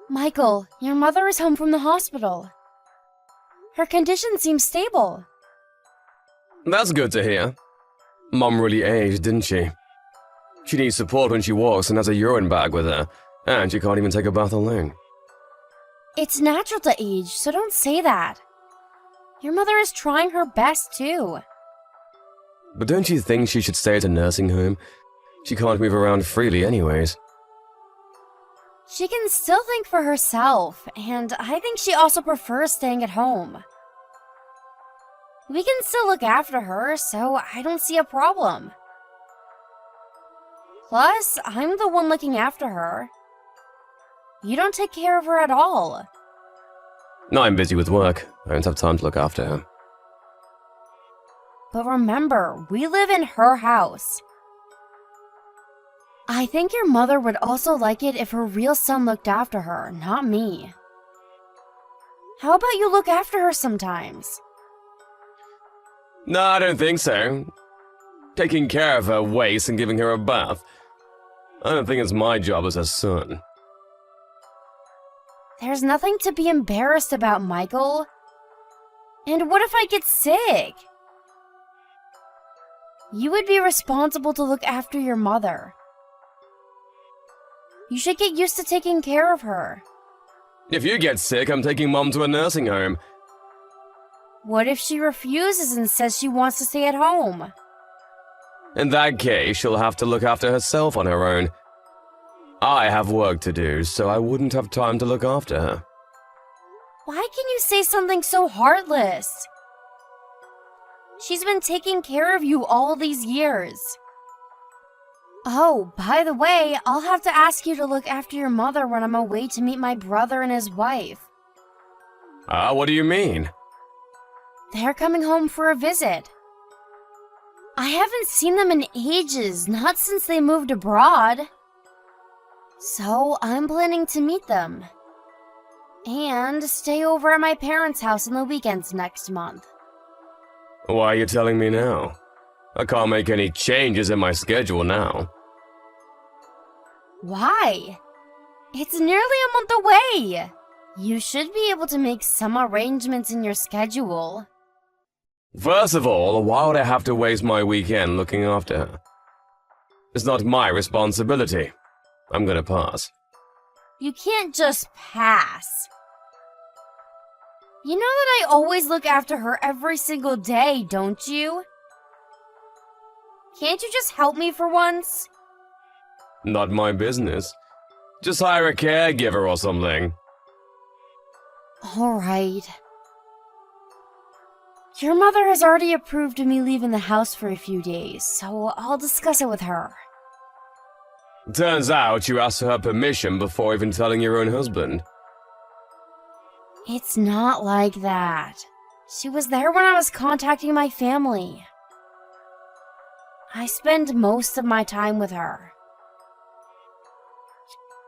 Michael, your mother is home from the hospital. Her condition seems stable. That's good to hear. Mom really aged, didn't she? She needs support when she walks and has a urine bag with her, and she can't even take a bath alone. It's natural to age, so don't say that. Your mother is trying her best, too. But don't you think she should stay at a nursing home? She can't move around freely anyways. She can still think for herself, and I think she also prefers staying at home. We can still look after her, so I don't see a problem. Plus, I'm the one looking after her. You don't take care of her at all. No, I'm busy with work. I don't have time to look after her. But remember, we live in her house. I think your mother would also like it if her real son looked after her, not me. How about you look after her sometimes? No, I don't think so. Taking care of her waste and giving her a bath. I don't think it's my job as her son. There's nothing to be embarrassed about, Michael. And what if I get sick? You would be responsible to look after your mother. You should get used to taking care of her. If you get sick, I'm taking Mom to a nursing home. What if she refuses and says she wants to stay at home? In that case, she'll have to look after herself on her own. I have work to do, so I wouldn't have time to look after her. Why can you say something so heartless? She's been taking care of you all these years. Oh, by the way, I'll have to ask you to look after your mother when I'm away to meet my brother and his wife. What do you mean? They're coming home for a visit. I haven't seen them in ages, not since they moved abroad. So I'm planning to meet them. And stay over at my parents' house on the weekends next month. Why are you telling me now? I can't make any changes in my schedule now. Why? It's nearly a month away. You should be able to make some arrangements in your schedule. First of all, why would I have to waste my weekend looking after her? It's not my responsibility. I'm gonna pass. You can't just pass. You know that I always look after her every single day, don't you? Can't you just help me for once? Not my business. Just hire a caregiver or something. Alright. Your mother has already approved of me leaving the house for a few days, so I'll discuss it with her. Turns out you asked her permission before even telling your own husband. It's not like that. She was there when I was contacting my family. I spend most of my time with her.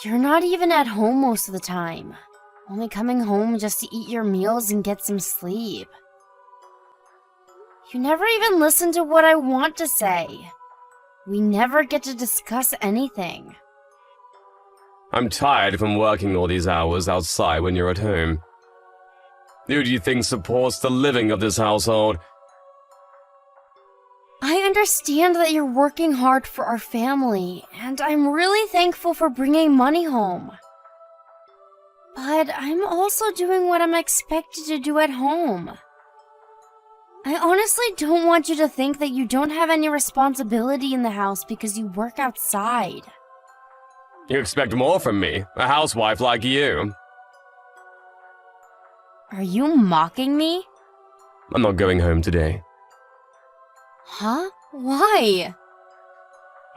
You're not even at home most of the time, only coming home just to eat your meals and get some sleep. You never even listen to what I want to say. We never get to discuss anything. I'm tired from working all these hours outside when you're at home. Who do you think supports the living of this household? I understand that you're working hard for our family, and I'm really thankful for bringing money home. But I'm also doing what I'm expected to do at home. I honestly don't want you to think that you don't have any responsibility in the house because you work outside. You expect more from me, a housewife like you. Are you mocking me? I'm not going home today. Huh? Why?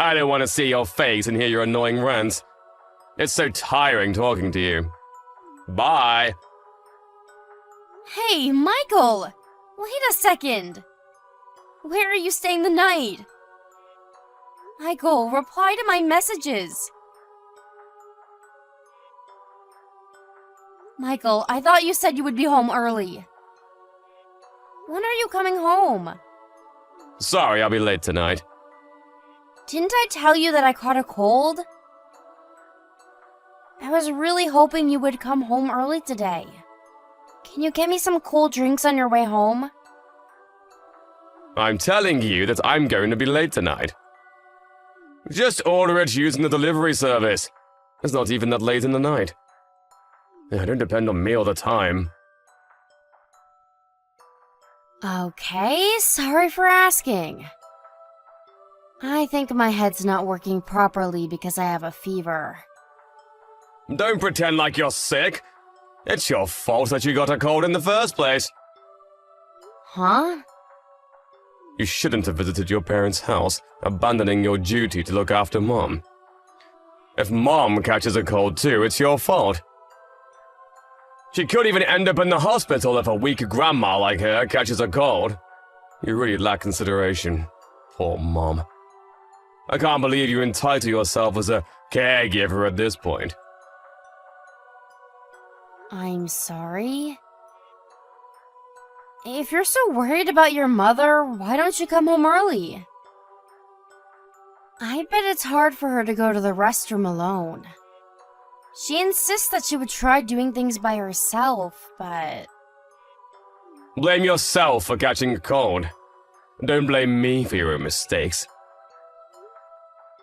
I don't want to see your face and hear your annoying rants. It's so tiring talking to you. Bye. Hey, Michael! Wait a second! Where are you staying the night? Michael, reply to my messages! Michael, I thought you said you would be home early. When are you coming home? Sorry, I'll be late tonight. Didn't I tell you that I caught a cold? I was really hoping you would come home early today. Can you get me some cold drinks on your way home? I'm telling you that I'm going to be late tonight. Just order it using the delivery service. It's not even that late in the night. I don't depend on me all the time. Okay, sorry for asking. I think my head's not working properly because I have a fever. Don't pretend like you're sick. It's your fault that you got a cold in the first place. Huh? You shouldn't have visited your parents' house, abandoning your duty to look after Mom. If Mom catches a cold too, it's your fault. She could even end up in the hospital if a weak grandma like her catches a cold. You really lack consideration. Poor Mom. I can't believe you entitle yourself as a caregiver at this point. I'm sorry. If you're so worried about your mother, why don't you come home early? I bet it's hard for her to go to the restroom alone. She insists that she would try doing things by herself, but... Blame yourself for catching a cold. Don't blame me for your own mistakes.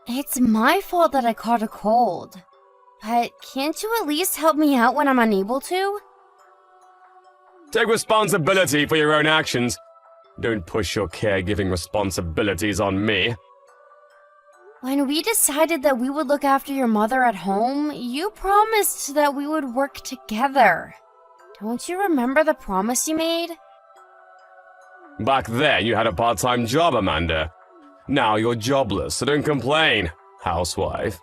It's my fault that I caught a cold. But can't you at least help me out when I'm unable to? Take responsibility for your own actions. Don't push your caregiving responsibilities on me. When we decided that we would look after your mother at home, you promised that we would work together. Don't you remember the promise you made? Back then, you had a part-time job, Amanda. Now you're jobless, so don't complain, housewife.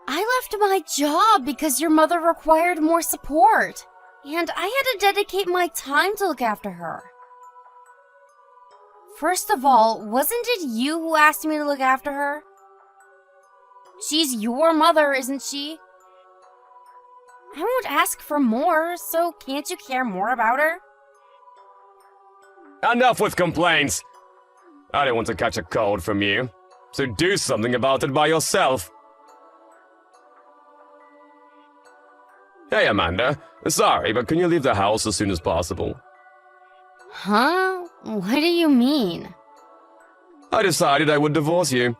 I left my job because your mother required more support, and I had to dedicate my time to look after her. First of all, wasn't it you who asked me to look after her? She's your mother, isn't she? I won't ask for more, so can't you care more about her? Enough with complaints! I don't want to catch a cold from you, so do something about it by yourself. Hey, Amanda. Sorry, but can you leave the house as soon as possible? Huh? What do you mean? I decided I would divorce you.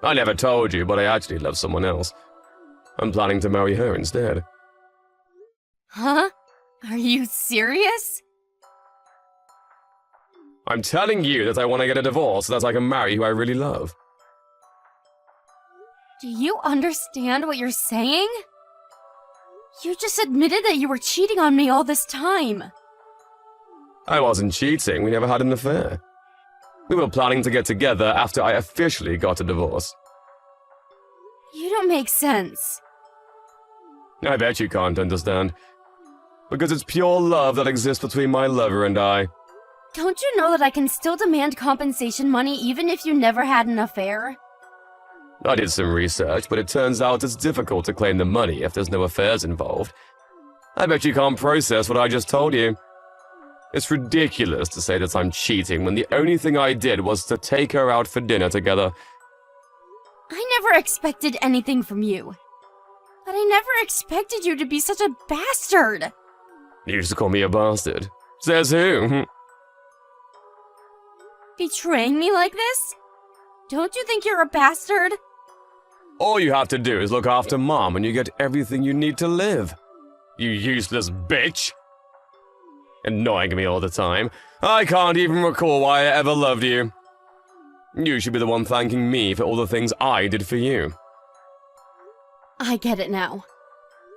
I never told you, but I actually love someone else. I'm planning to marry her instead. Huh? Are you serious? I'm telling you that I want to get a divorce so that I can marry who I really love. Do you understand what you're saying? You just admitted that you were cheating on me all this time. I wasn't cheating, we never had an affair. We were planning to get together after I officially got a divorce. You don't make sense. I bet you can't understand. Because it's pure love that exists between my lover and I. Don't you know that I can still demand compensation money even if you never had an affair? I did some research, but it turns out it's difficult to claim the money if there's no affairs involved. I bet you can't process what I just told you. It's ridiculous to say that I'm cheating when the only thing I did was to take her out for dinner together. I never expected anything from you. But I never expected you to be such a bastard. You used to call me a bastard. Says who? Betraying me like this? Don't you think you're a bastard? All you have to do is look after Mom and you get everything you need to live. You useless bitch. Annoying me all the time. I can't even recall why I ever loved you. You should be the one thanking me for all the things I did for you. I get it now.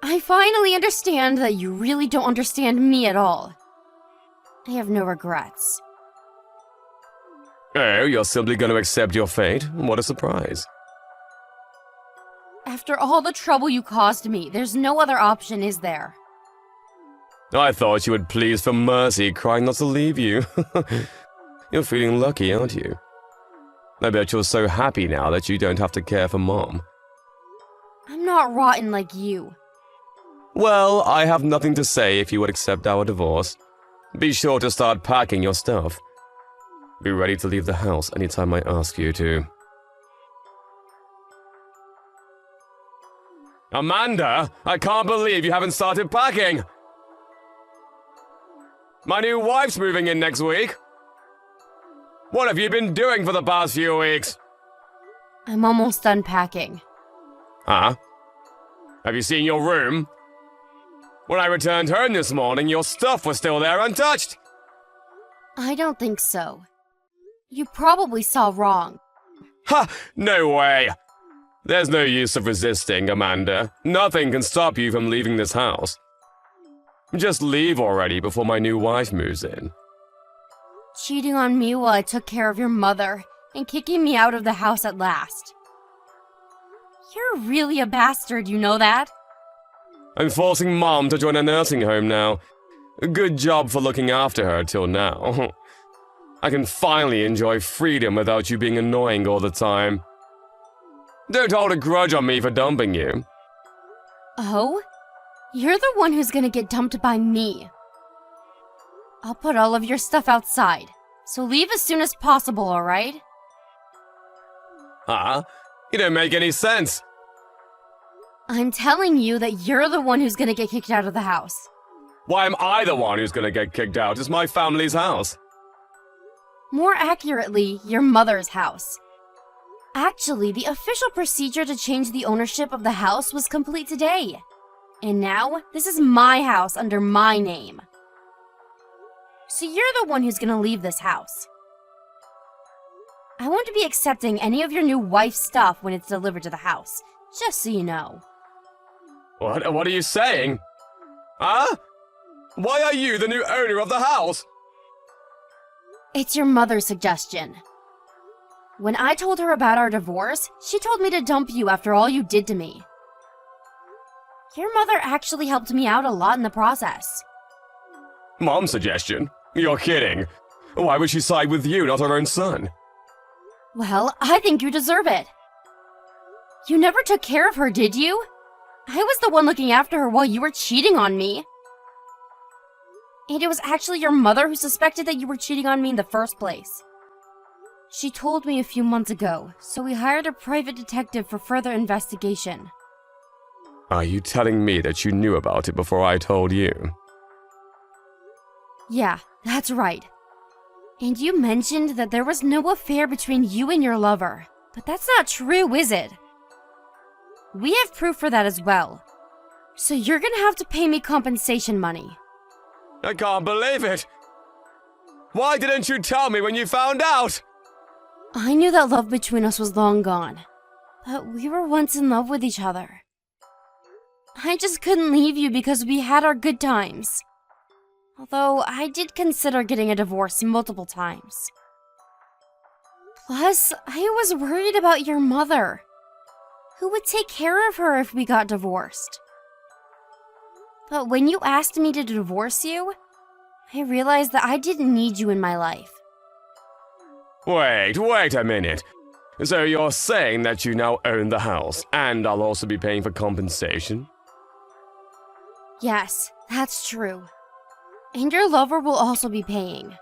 I finally understand that you really don't understand me at all. I have no regrets. Oh, you're simply going to accept your fate? What a surprise. After all the trouble you caused me, there's no other option, is there? I thought you would please for mercy, crying not to leave you. You're feeling lucky, aren't you? I bet you're so happy now that you don't have to care for Mom. I'm not rotten like you. Well, I have nothing to say if you would accept our divorce. Be sure to start packing your stuff. Be ready to leave the house anytime I ask you to. Amanda, I can't believe you haven't started packing! My new wife's moving in next week! What have you been doing for the past few weeks? I'm almost done packing. Huh? Have you seen your room? When I returned home this morning, your stuff was still there untouched! I don't think so. You probably saw wrong. Ha! No way! There's no use of resisting, Amanda. Nothing can stop you from leaving this house. Just leave already before my new wife moves in. Cheating on me while I took care of your mother and kicking me out of the house at last. You're really a bastard, you know that? I'm forcing Mom to join a nursing home now. Good job for looking after her till now. I can finally enjoy freedom without you being annoying all the time. Don't hold a grudge on me for dumping you. Oh? You're the one who's gonna get dumped by me. I'll put all of your stuff outside, so leave as soon as possible, alright? Huh? You don't make any sense. I'm telling you that you're the one who's gonna get kicked out of the house. Why am I the one who's gonna get kicked out? It's my family's house. More accurately, your mother's house. Actually, the official procedure to change the ownership of the house was complete today. And now, this is my house under my name. So you're the one who's gonna leave this house. I won't be accepting any of your new wife's stuff when it's delivered to the house, just so you know. What are you saying? Huh? Why are you the new owner of the house? It's your mother's suggestion. When I told her about our divorce, she told me to dump you after all you did to me. Your mother actually helped me out a lot in the process. Mom's suggestion? You're kidding. Why would she side with you, not her own son? Well, I think you deserve it. You never took care of her, did you? I was the one looking after her while you were cheating on me. And it was actually your mother who suspected that you were cheating on me in the first place. She told me a few months ago, so we hired a private detective for further investigation. Are you telling me that you knew about it before I told you? Yeah, that's right. And you mentioned that there was no affair between you and your lover, but that's not true, is it? We have proof for that as well. So you're gonna have to pay me compensation money. I can't believe it! Why didn't you tell me when you found out? I knew that love between us was long gone, but we were once in love with each other. I just couldn't leave you because we had our good times. Although I did consider getting a divorce multiple times. Plus, I was worried about your mother. Who would take care of her if we got divorced? But when you asked me to divorce you, I realized that I didn't need you in my life. Wait a minute. So you're saying that you now own the house, and I'll also be paying for compensation? Yes, that's true. And your lover will also be paying.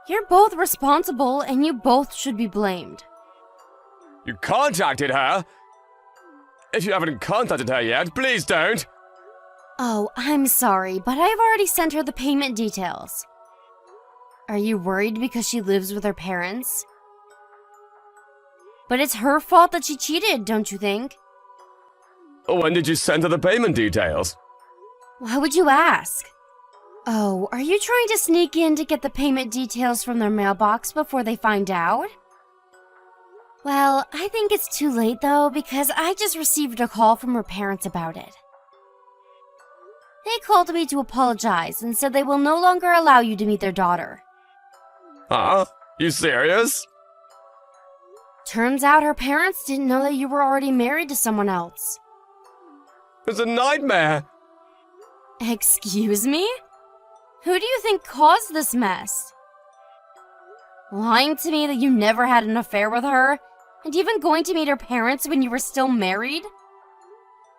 You're both responsible, and you both should be blamed. You contacted her? If you haven't contacted her yet, please don't! Oh, I'm sorry, but I've already sent her the payment details. Are you worried because she lives with her parents? But it's her fault that she cheated, don't you think? When did you send her the payment details? Why would you ask? Oh, are you trying to sneak in to get the payment details from their mailbox before they find out? Well, I think it's too late though, because I just received a call from her parents about it. They called me to apologize and said they will no longer allow you to meet their daughter. Huh? You serious? Turns out her parents didn't know that you were already married to someone else. It's a nightmare! Excuse me? Who do you think caused this mess? Lying to me that you never had an affair with her, and even going to meet her parents when you were still married?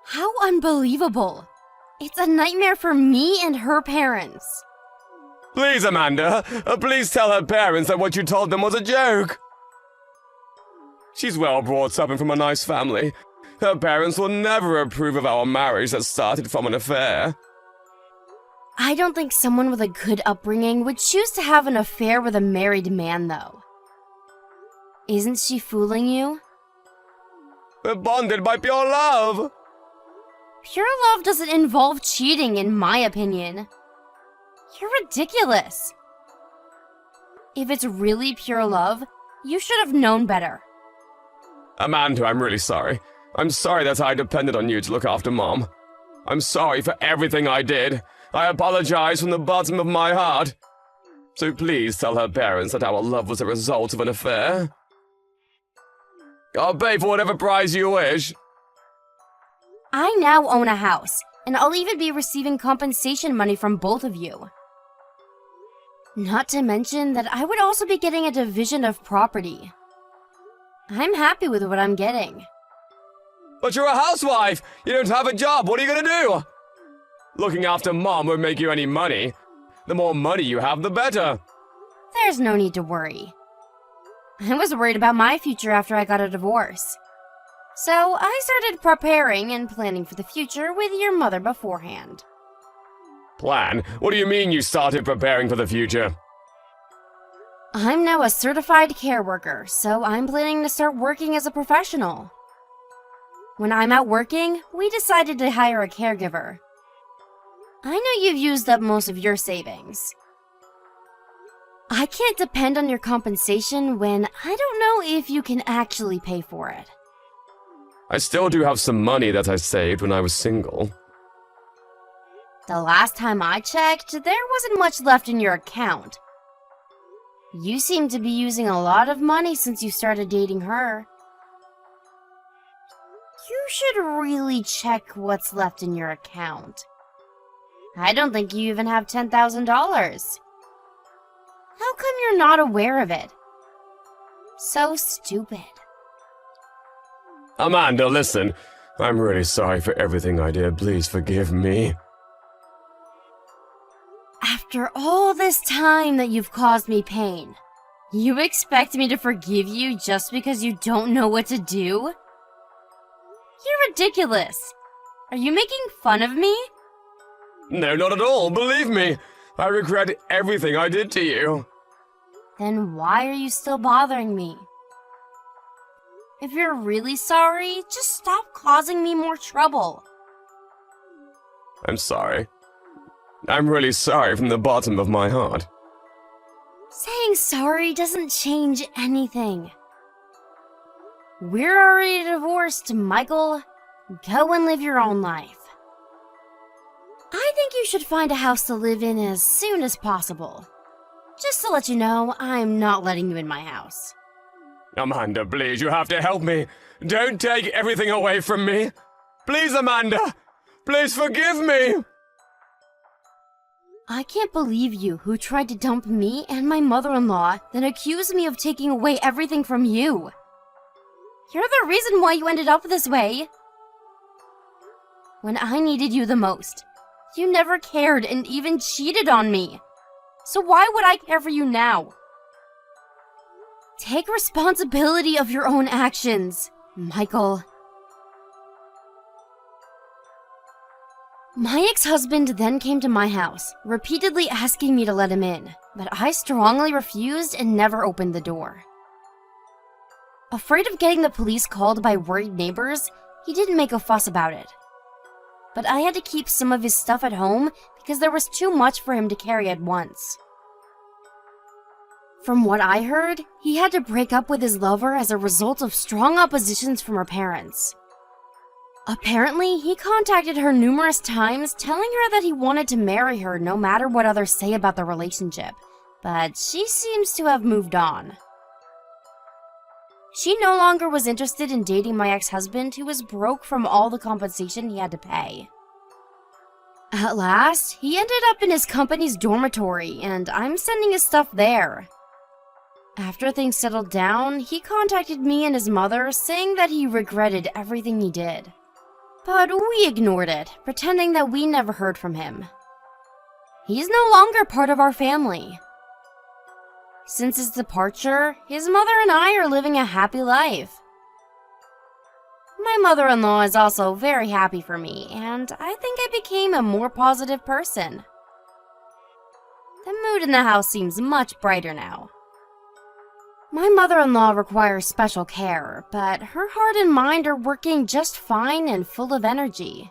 How unbelievable! It's a nightmare for me and her parents. Please, Amanda, please tell her parents that what you told them was a joke. She's well brought up and from a nice family. Her parents will never approve of our marriage that started from an affair. I don't think someone with a good upbringing would choose to have an affair with a married man, though. Isn't she fooling you? We're bonded by pure love. Pure love doesn't involve cheating, in my opinion. You're ridiculous. If it's really pure love, you should have known better. Amanda, I'm really sorry. I'm sorry that I depended on you to look after Mom. I'm sorry for everything I did. I apologize from the bottom of my heart. So please tell her parents that our love was a result of an affair. I'll pay for whatever price you wish. I now own a house, and I'll even be receiving compensation money from both of you. Not to mention that I would also be getting a division of property. I'm happy with what I'm getting. But you're a housewife! You don't have a job, what are you gonna do? Looking after Mom won't make you any money. The more money you have, the better. There's no need to worry. I was worried about my future after I got a divorce. So I started preparing and planning for the future with your mother beforehand. Plan? What do you mean you started preparing for the future? I'm now a certified care worker, so I'm planning to start working as a professional. When I'm out working, we decided to hire a caregiver. I know you've used up most of your savings. I can't depend on your compensation when I don't know if you can actually pay for it. I still do have some money that I saved when I was single. The last time I checked, there wasn't much left in your account. You seem to be using a lot of money since you started dating her. You should really check what's left in your account. I don't think you even have $10,000. How come you're not aware of it? So stupid. Amanda, listen. I'm really sorry for everything I did. Please forgive me. After all this time that you've caused me pain, you expect me to forgive you just because you don't know what to do? You're ridiculous. Are you making fun of me? No, not at all. Believe me. I regret everything I did to you. Then why are you still bothering me? If you're really sorry, just stop causing me more trouble. I'm sorry. I'm really sorry from the bottom of my heart. Saying sorry doesn't change anything. We're already divorced, Michael. Go and live your own life. I think you should find a house to live in as soon as possible. Just to let you know, I'm not letting you in my house. Amanda, please, you have to help me. Don't take everything away from me. Please, Amanda. Please forgive me. I can't believe you who tried to dump me and my mother-in-law, then accused me of taking away everything from you. You're the reason why you ended up this way. When I needed you the most, you never cared and even cheated on me. So why would I care for you now? Take responsibility of your own actions, Michael. My ex-husband then came to my house, repeatedly asking me to let him in, but I strongly refused and never opened the door. Afraid of getting the police called by worried neighbors, he didn't make a fuss about it. But I had to keep some of his stuff at home because there was too much for him to carry at once. From what I heard, he had to break up with his lover as a result of strong oppositions from her parents. Apparently, he contacted her numerous times telling her that he wanted to marry her no matter what others say about the relationship, but she seems to have moved on. She no longer was interested in dating my ex-husband, who was broke from all the compensation he had to pay. At last, he ended up in his company's dormitory, and I'm sending his stuff there. After things settled down, he contacted me and his mother, saying that he regretted everything he did. But we ignored it, pretending that we never heard from him. He's no longer part of our family. Since his departure, his mother and I are living a happy life. My mother-in-law is also very happy for me, and I think I became a more positive person. The mood in the house seems much brighter now. My mother-in-law requires special care, but her heart and mind are working just fine and full of energy.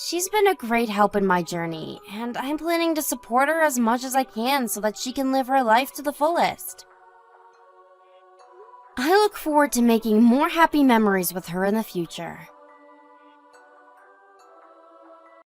She's been a great help in my journey, and I'm planning to support her as much as I can so that she can live her life to the fullest. I look forward to making more happy memories with her in the future.